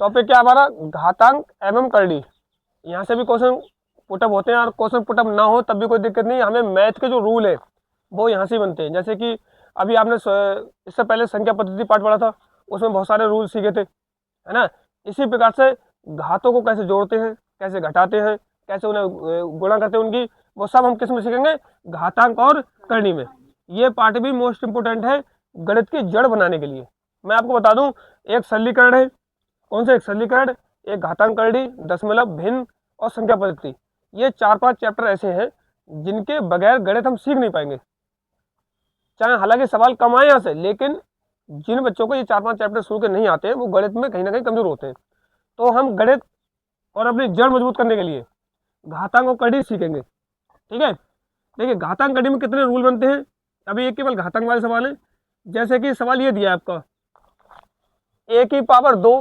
Topic क्या हमारा, घातांक एवं करड़ी। यहाँ से भी क्वेश्चन पुटअप होते हैं और क्वेश्चन पुटअप ना हो तब भी कोई दिक्कत नहीं। हमें मैथ के जो रूल है वो यहाँ से बनते हैं। जैसे कि अभी आपने इससे पहले संख्या पद्धति पाठ पढ़ा था, उसमें बहुत सारे रूल सीखे थे, है ना। इसी प्रकार से घातों को कैसे जोड़ते हैं, कैसे घटाते हैं, कैसे उन्हें गुणा करते हैं उनकी, वो सब हम किस में सीखेंगे, घातांक और करणी में। ये पार्ट भी मोस्ट इंपोर्टेंट है गणित की जड़ बनाने के लिए। मैं आपको बता दूं, एक सरलीकरण है। कौन सा, एक सरलीकरण, एक घातांक करणी, दशमलव, भिन्न और संख्या पद्धति। ये 4-5 चैप्टर ऐसे हैं जिनके बगैर गणित हम सीख नहीं पाएंगे। चाहे हालांकि सवाल कम आए यहाँ से, लेकिन जिन बच्चों को ये 4-5 चैप्टर शुरू के नहीं आते वो गणित में कहीं ना कहीं कमजोर होते हैं। तो हम गणित और अपनी जड़ मजबूत करने के लिए घातांक और करणी सीखेंगे, ठीक है। देखिए घातांक करणी में कितने रूल बनते हैं, अभी एक केवल घातांक वाले सवाल है। जैसे कि सवाल ये दिया है आपका, a की पावर 2,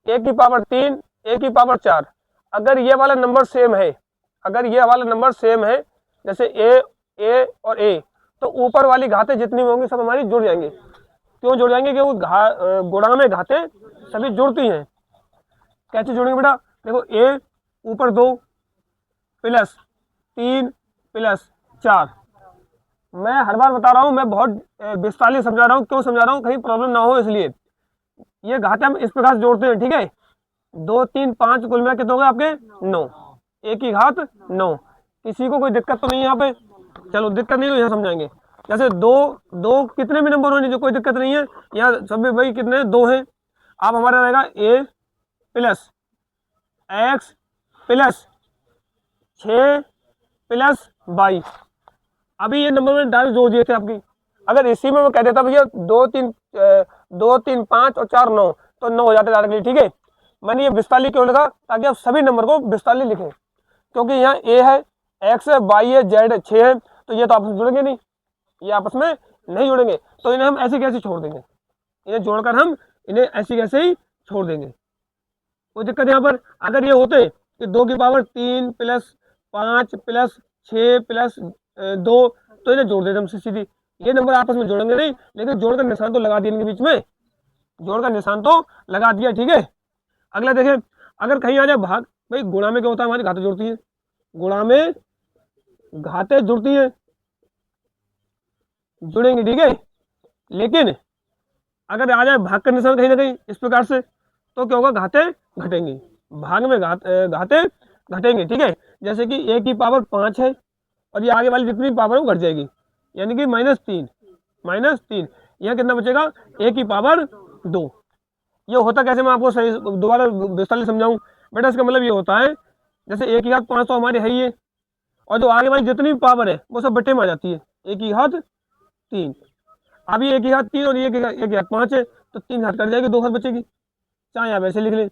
a की पावर 3, a की पावर 4। अगर ये वाला नंबर सेम है, अगर ये वाला नंबर सेम है, जैसे a और a, तो ऊपर वाली घातें जितनी होंगी सब हमारी जुड़ जाएंगी। क्यों जुड़ जाएंगे, क्योंकि गुणा में घातें सभी जुड़ती हैं। कैसे जुड़ेंगे बेटा, देखो a ऊपर 2 प्लस 3 प्लस 4। मैं हर बार बता रहा हूँ, मैं बहुत विस्तार समझा रहा हूँ। क्यों समझा रहा हूँ, कहीं प्रॉब्लम ना हो इसलिए। ये घातें हम इस प्रकार से जोड़ते हैं, ठीक है। 2, 3, 5 कुल मिला कितने हो गए आपके, 9। एक ही घात 9। किसी को कोई दिक्कत तो नहीं है यहाँ पे, चलो दिक्कत नहीं तो यहाँ समझाएंगे। जैसे 2 कितने भी नंबर होने जो कोई दिक्कत नहीं है, यहाँ सभी भाई कितने 2 हैं। अब हमारा रहेगा a plus x plus 6 plus 22। अभी ये नंबर मैंने डायरेक्ट जोड़ दिए थे आपकी। अगर इसी में मैं कह देता भैया 2, 3, 5 और 4 9, तो 9 हो जाते डायरेक्टली, ठीक है। मैंने ये विस्तार क्यों लिखा, ताकि आप सभी नंबर को विस्तार लिखें। क्योंकि यहाँ a है, x है, y है, z है, 6 है, तो ये तो आपस में जुड़ेंगे नहीं, ये आपस में नहीं जुड़ेंगे, तो इन्हें हम ऐसे कैसे छोड़ देंगे, इन्हें जोड़कर हम इन्हें ऐसे कैसे ही छोड़ देंगे। कोई दिक्कत यहाँ पर। अगर ये होते कि 2 की पावर 3 प्लस 5 प्लस 6 प्लस 2, तो इन्हें जोड़ देते हम सीधी। ये नंबर आपस में जोड़ेंगे नहीं, लेकिन जोड़कर निशान तो लगा दिया इनके बीच में, जोड़कर निशान तो लगा दिया, ठीक है। अगला देखें, अगर कहीं आ जाए भाग, भाई गुणा में क्या होता है, हमारी घातें जुड़ती हैं, गुणा में घातें जुड़ती हैं, जुड़ेंगी, ठीक है। लेकिन अगर आ जाए भाग का निशान कहीं ना कहीं इस प्रकार से, तो क्या होगा, घातें घटेंगी, भाग में घातें घटेंगे, ठीक है। जैसे कि a की पावर 5 है और ये आगे वाली जितनी पावर है वो घट जाएगी, यानी कि -3। यहाँ कितना बचेगा, a की पावर 2। ये होता कैसे, मैं आपको सही दोबारा विस्तार से समझाऊं बेटा। इसका मतलब ये होता है, जैसे a की घात 5 तो हमारी है ही है, और जो आगे वाली जितनी भी पावर है वो सब बट्टे में आ जाती है। a की घात 3, अभी a की घात 3 और ये की घात 5 है, तो 3 घात कट जाएगी, 2 घात बचेगी। चाहे आप ऐसे लिख लें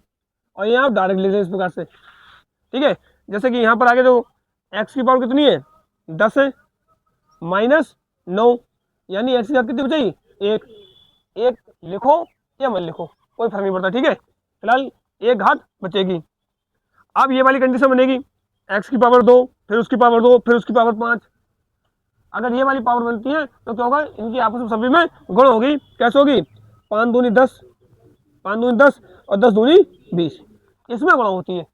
और यहाँ आप डायरेक्ट लिख लें इस प्रकार से, ठीक है। जैसे कि यहाँ पर आगे जो x की पावर कितनी है, 10 है, -9, यानी x की घात कितनी बचेगी, 1 लिखो या मत लिखो कोई फर्क नहीं पड़ता, ठीक है। फिलहाल 1 घात बचेगी। अब ये वाली कंडीशन बनेगी, x की पावर 2, फिर उसकी पावर 2, फिर उसकी पावर 5। अगर ये वाली पावर बनती है तो क्या होगा, इनकी आपस में सभी में गुण होगी। कैसे होगी, 5 दूनी 10, 5 दूनी 10 और 10 दूनी 20, इसमें गुणा होती है।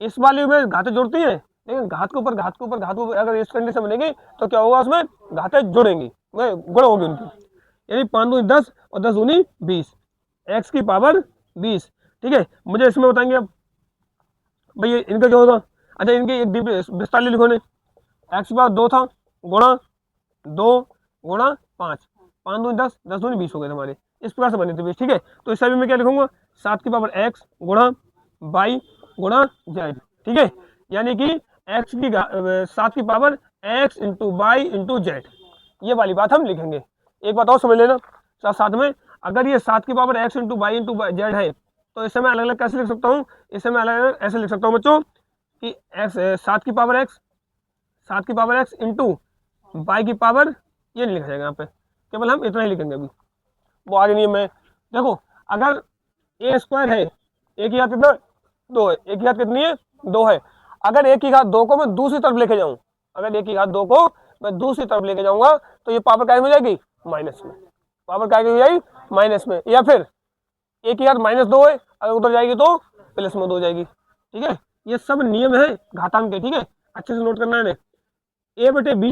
इस वाली में घातें जुड़ती हैं, लेकिन घात के ऊपर घात के ऊपर घात के ऊपर अगर इस कंडीशन बनेगी तो क्या होगा, उसमें घातें जुड़ेंगी, गुण होगी उनकी। यानी 5 दूनी 10 और 10 दूनी 20, x की पावर 20, ठीक है। मुझे इसमें बताएंगे अब भाई इनका क्या होगा। अच्छा, इनकी एक विस्तार लिखो ने, x की पावर 2 था, गुणा 2 गुणा 5, 5 दूनी 10, 10 दूनी 20 हो गए हमारे, इस प्रकार से बने थे 20, ठीक है। तो इस सभी में क्या लिखूंगा, 7 की पावर x गुणा y गुणा z, ठीक है। यानी कि x की 7 की power x into y into z, ये वाली बात हम लिखेंगे। एक बात और समझ लेना साथ में, अगर ये 7 की power x into y into z है, तो इस समय अलग अलग कैसे लिख सकता हूँ, इस समय अलग अलग ऐसे लिख सकता हूँ बच्चों कि x 7 की पावर x इंटू वाई की पावर, ये नहीं लिखा जाएगा यहाँ पे, केवल हम इतना ही लिखेंगे, अभी वो आगे नहीं है। मैं देखो, अगर a स्क्वायर है, एक ही घात कितना 2 है, एक ही घात कितनी है 2 है। अगर एक ही घात 2 को मैं दूसरी तरफ लेके जाऊं, अगर एक ही घात 2 को मैं दूसरी तरफ लेके जाऊंगा तो ये पावर क्या हो जाएगी, माइनस में, पावर क्या हो जाएगी माइनस में। या फिर एक की घात -2 है, अगर उधर जाएगी तो प्लस में 2 हो जाएगी। ठीक है, ये सब नियम है घातांक के। ठीक है, अच्छे से नोट करना है। ए बटे बी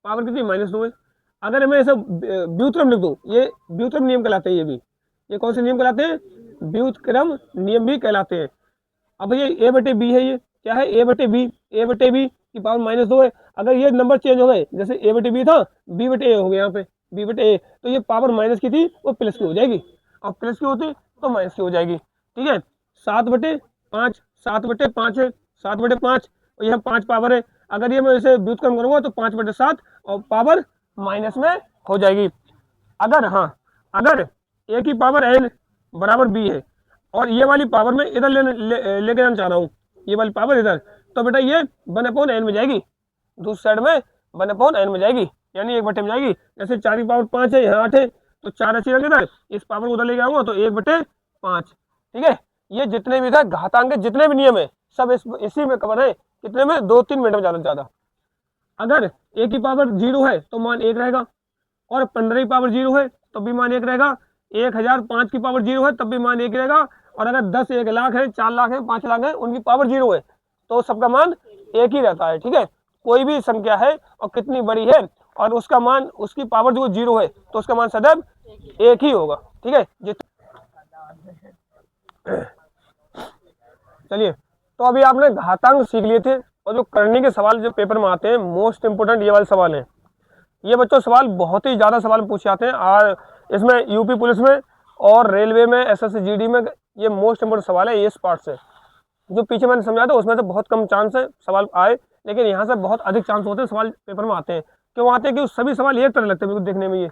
पावर कितनी -2 है। अगर मैं ऐसा व्युत्क्रम लिख दूं, ये व्युत्क्रम नियम कहलाते हैं। ये कौन से नियम कहलाते हैं? व्युत्क्रम नियम भी कहलाते हैं। अब ये ए बटे बी है, ये क्या है? ए बटे बी की पावर -2 है। अगर ये नंबर चेंज हो गए, जैसे ए बटे बी था, बी बटे ए हो गया, यहाँ पे बी बटे ए, तो ये पावर माइनस की थी वो प्लस की हो जाएगी, और प्लस की होती तो माइनस की हो जाएगी। ठीक है, 7/5 7/5 है, 7/5, और यहाँ 5 पावर है। अगर ये मैं इसे व्युत्क्रम करूंगा तो 5/7 और पावर माइनस में हो जाएगी। अगर अगर ए की पावर n बराबर बी है, और ये वाली पावर मैं इधर लेके जाना चाह रहा हूँ, ये वाली पावर इधर, तो बेटा ये 1/n में जाएगी, दूसरी साइड में 1/n में जाएगी, यानी 1/, में जाएगी। जैसे 4 की पावर 5 है, यहाँ 8 है, तो 4 अच्छी रख इधर, इस पावर को उधर लेके आऊंगा तो 1/5। ठीक है, ये जितने भी था घातांक के जितने भी नियम है सब इसी में कवर है। कितने में? 2-3 मिनट में, ज्यादा। अगर ए की पावर 0 है तो मान 1 रहेगा, और 15 की पावर 0 है तब भी मान 1 रहेगा, 1005 की पावर 0 है तब भी मान 1 रहेगा, और अगर 10 1 लाख है, 4 लाख है, 5 लाख है, उनकी पावर 0 है तो सबका मान 1 ही रहता है। ठीक है, कोई भी संख्या है और कितनी बड़ी है और उसका मान, उसकी पावर जो 0 है तो उसका मान सदैव 1 ही होगा। ठीक है, चलिए, तो अभी आपने घातांक सीख लिए थे, और जो करने के सवाल जो पेपर में आते हैं मोस्ट इंपोर्टेंट ये वाले सवाल हैं। ये बच्चों सवाल बहुत ही ज़्यादा सवाल पूछे जाते हैं, और इसमें यूपी पुलिस में और रेलवे में, एसएससी जीडी में ये मोस्ट इंपोर्टेंट सवाल है। ये इस पार्ट से जो पीछे मैंने समझाया था उसमें से बहुत कम चांस है सवाल आए, लेकिन यहाँ से बहुत अधिक चांस होते हैं सवाल पेपर में आते हैं। क्यों आते हैं? कि सभी सवाल एक तरह लगते हैं बिल्कुल देखने में, ये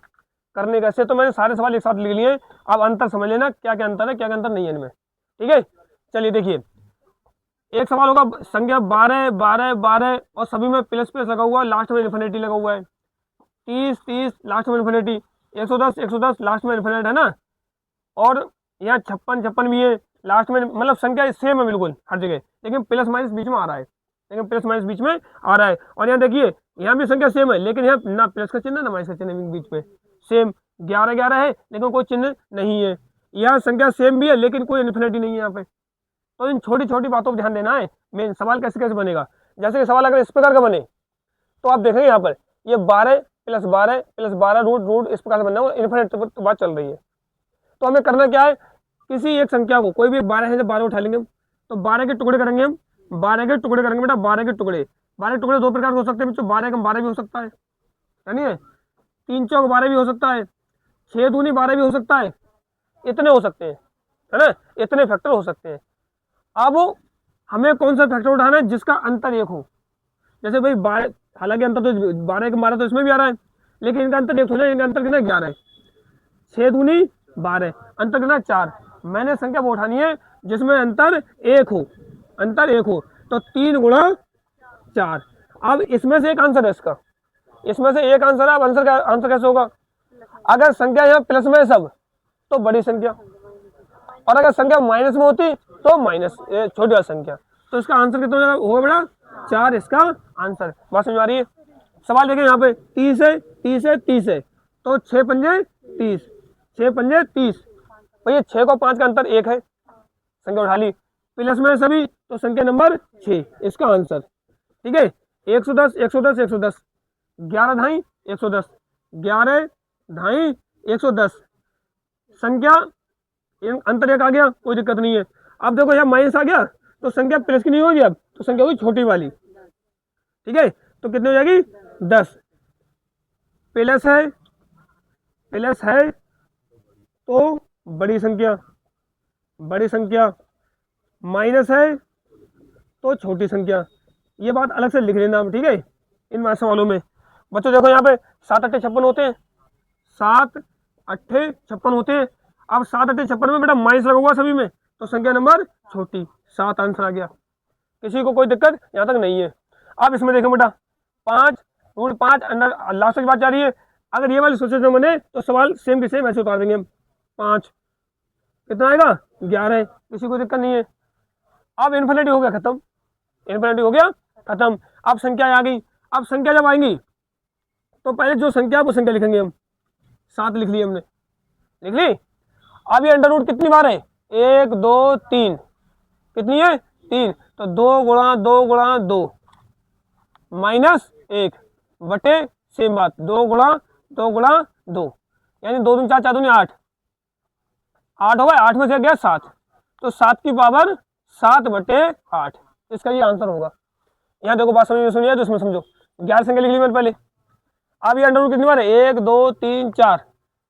करने कैसे, तो मैंने सारे सवाल एक साथ लिख लिए। आप अंतर समझ लेना, क्या क्या अंतर है, क्या क्या अंतर नहीं है इनमें। ठीक है, चलिए देखिए, एक सवाल होगा संख्या 12 12 12 और सभी में प्लस प्लस लगा हुआ है, लास्ट में इन्फिनिटी लगा हुआ है। 30 30 लास्ट में इन्फिनिटी, 110 110 लास्ट में इन्फिनिट है ना, और यहाँ 56 56 भी है लास्ट में, मतलब संख्या सेम है बिल्कुल हर जगह, लेकिन प्लस माइनस बीच में आ रहा है, और यहाँ देखिए यहाँ भी संख्या सेम है, लेकिन यहाँ ना प्लस का चिन्ह ना माइनस का चिन्ह बीच में, सेम 11 11 है लेकिन कोई चिन्ह नहीं है। यहाँ संख्या सेम भी है लेकिन कोई इन्फिनिटी नहीं है यहाँ पे। तो इन छोटी छोटी बातों पर ध्यान देना है। मेन सवाल कैसे कैसे बनेगा, जैसे कि सवाल अगर इस प्रकार का बने तो आप देखेंगे यहाँ पर ये 12 + 12 + 12 रूट इस प्रकार से बनना है, इन्फिनिट तो बात चल रही है। तो हमें करना क्या है, किसी एक संख्या को, कोई भी 12 है, जब 12 उठा लेंगे हम, तो 12 के टुकड़े करेंगे हम, 12 के टुकड़े करेंगे बेटा, 12 के टुकड़े। 12 टुकड़े दो प्रकार के हो सकते हैं बच्चों, 12 का 12 भी हो सकता है, यानी 3 चौक 12 भी हो सकता है, 6 दूनी 12 भी हो सकता है, इतने हो सकते हैं, है ना, इतने फैक्टर हो सकते हैं। अब हमें कौन सा फैक्टर उठाना है जिसका अंतर 1 हो। जैसे भाई 12, हालांकि अंतर तो 12 का 12 तो इसमें भी आ रहा है, लेकिन इनका अंतर 1 हो जाए, इनका अंतर कितना 11 है, 6 दूनी 12, अंतर कितना 4। मैंने संख्या वो उठानी है जिसमें अंतर 1 हो, अंतर 1 हो, तो 3 × 4। अब इसमें से एक आंसर है इसका, इसमें से एक आंसर है। अब आंसर का आंसर कैसे होगा, अगर संख्या यहाँ प्लस में है सब तो बड़ी संख्या, और अगर संख्या माइनस में होती तो माइनस छोटी वाली संख्या, तो इसका आंसर कितना होगा बेटा 4, इसका आंसर। बात समझ आ रही है। सवाल देखें यहाँ पे 30 है 30 है 30 है, तो 6 पंजे 30, 6 पंजे 30, भैया 6 को 5 का अंतर 1 है, संख्या उठा ली, प्लस में सभी तो संख्या नंबर 6, इसका आंसर। ठीक है, 110 110 110, 11 ढाई 110, 11 ढाई 110, संख्या अंतर 1 आ गया, कोई दिक्कत नहीं है। अब देखो यहाँ माइनस आ गया तो संख्या प्लस की नहीं होगी, अब तो संख्या होगी छोटी वाली। ठीक है, तो कितनी हो जाएगी 10, प्लस है तो बड़ी संख्या, माइनस है तो छोटी संख्या। ये बात अलग से लिख लेना हम, ठीक है, इन सवालों में। बच्चों देखो यहाँ पे 7 8 56 होते हैं, 7 8 56 होते हैं। अब 7 8 56 में बेटा माइनस लगा हुआ सभी में, तो संख्या नंबर छोटी, 7 आंसर आ गया। किसी को कोई दिक्कत यहाँ तक नहीं है। अब इसमें देखो बेटा 5 अंडर लास्ट की बात जा रही है। अगर ये वाली सिचुएशन बने तो सवाल सेम के सेम ऐसे उतार देंगे हम। 5 कितना आएगा 11, किसी को दिक्कत नहीं है। अब इन्फिनिटी हो गया खत्म, इन्फिनिटी हो गया खत्म। अब संख्या आ गई। अब संख्या जब आएंगी तो पहले जो संख्या वो संख्या लिखेंगे हम। 7 लिख ली हमने, लिख ली। अब ये अंडर रूट कितनी बार है, 1 2 3, कितनी है 3, तो 2 × 2 माइनस 1 बटे सेम बात 2 × 2 यानी 2 दूनी 4, 4 दूनी 8, 8 हो गए, 8 में से गया 7, तो 7 की पावर 7 बटे 8, इसका ये आंसर होगा। यहाँ देखो बात समझ में सुनिए तो इसमें समझो, 11 संख्या लिख ली मैंने पहले। अब ये अंडर रूट कितनी बार है, 1 2 3 4,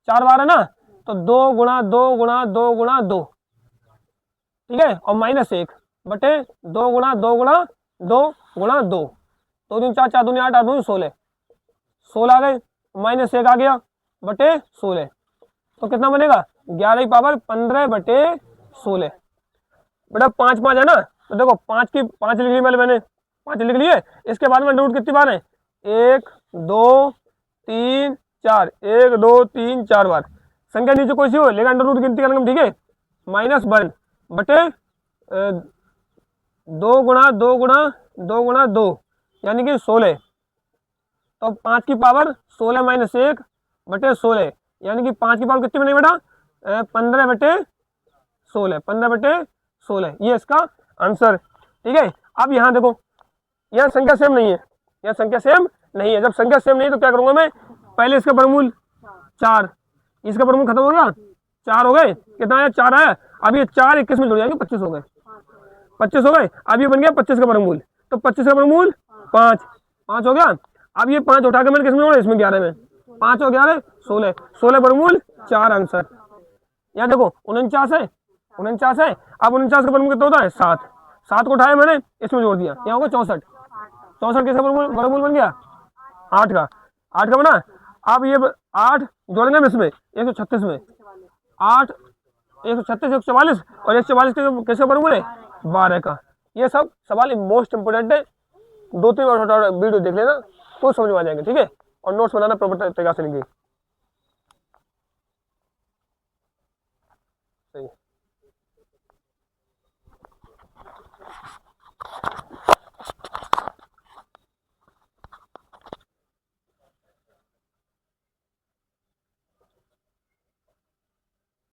4 बार है ना, तो 2 × 2 × 2 × 2, ठीक है, और माइनस 1 बटे 2 × 2 × 2 × 2, 2 दूनी 4, 4 दूनी 8, 8 दूनी 16, 16 आ गए, माइनस 1 आ गया बटे 16, तो कितना बनेगा 11 की पावर 15 बटे 16। बेटा 5 5 है ना, तो देखो 5 की 5 लिख ली मैंने 5 लिख लिए। इसके बाद में अंडर रूट कितनी बार है, 1 2 3 4, 1 2 3 4 बार। संख्या नीचे कोई सी हो लेकिन अंडर रूट गिनती करेंगे, ठीक है, -1 बटे 2 × 2 × 2 × 2 यानी कि 16, तो 5 की पावर 16 माइनस 1 बटे 16 यानी कि 5 की पावर कितनी बनेगी बेटा 15 बटे 16, 15 बटे 16, ये इसका आंसर, ठीक है। अब यहाँ देखो, यहाँ संख्या सेम नहीं है, यहाँ संख्या सेम नहीं है। जब संख्या सेम नहीं है तो क्या करूंगा मैं, पहले इसका वर्गमूल 4, इसका वर्गमूल खत्म हो गया, 4 हो गए, कितना है 4 आया, अब ये 4 21 में जुड़ जाएंगे, 25 हो गए, 25 हो गए। अब ये बन गया 25 का वर्गमूल, तो 25 का वर्गमूल 5, 5 हो गया। अब ये 5 उठा के मैंने किसमें जोड़ा, इसमें 11 में, 5 और 11 16, 16 वर्गमूल 4 आंसर। यहाँ देखो 49 है, 49 है, अब 49 का वर्गमूल कितना होता है 7, 7 को उठाया मैंने इसमें जोड़ दिया, यहाँ होगा 64, 64 किसका वर्गमूल बन गया 8 का, 8 का बना। अब ये 8 जोड़ेंगे हम इसमें 136 में, 8 136 144 और 144 कैसे वर्गमूल है 12 का। ये सब सवाल मोस्ट इंपोर्टेंट है, 2-3 बार वीडियो देख लेना तो समझ में आ जाएंगे, ठीक है, और नोट्स बनाना प्रॉपर तरीके से लिखिए। सही।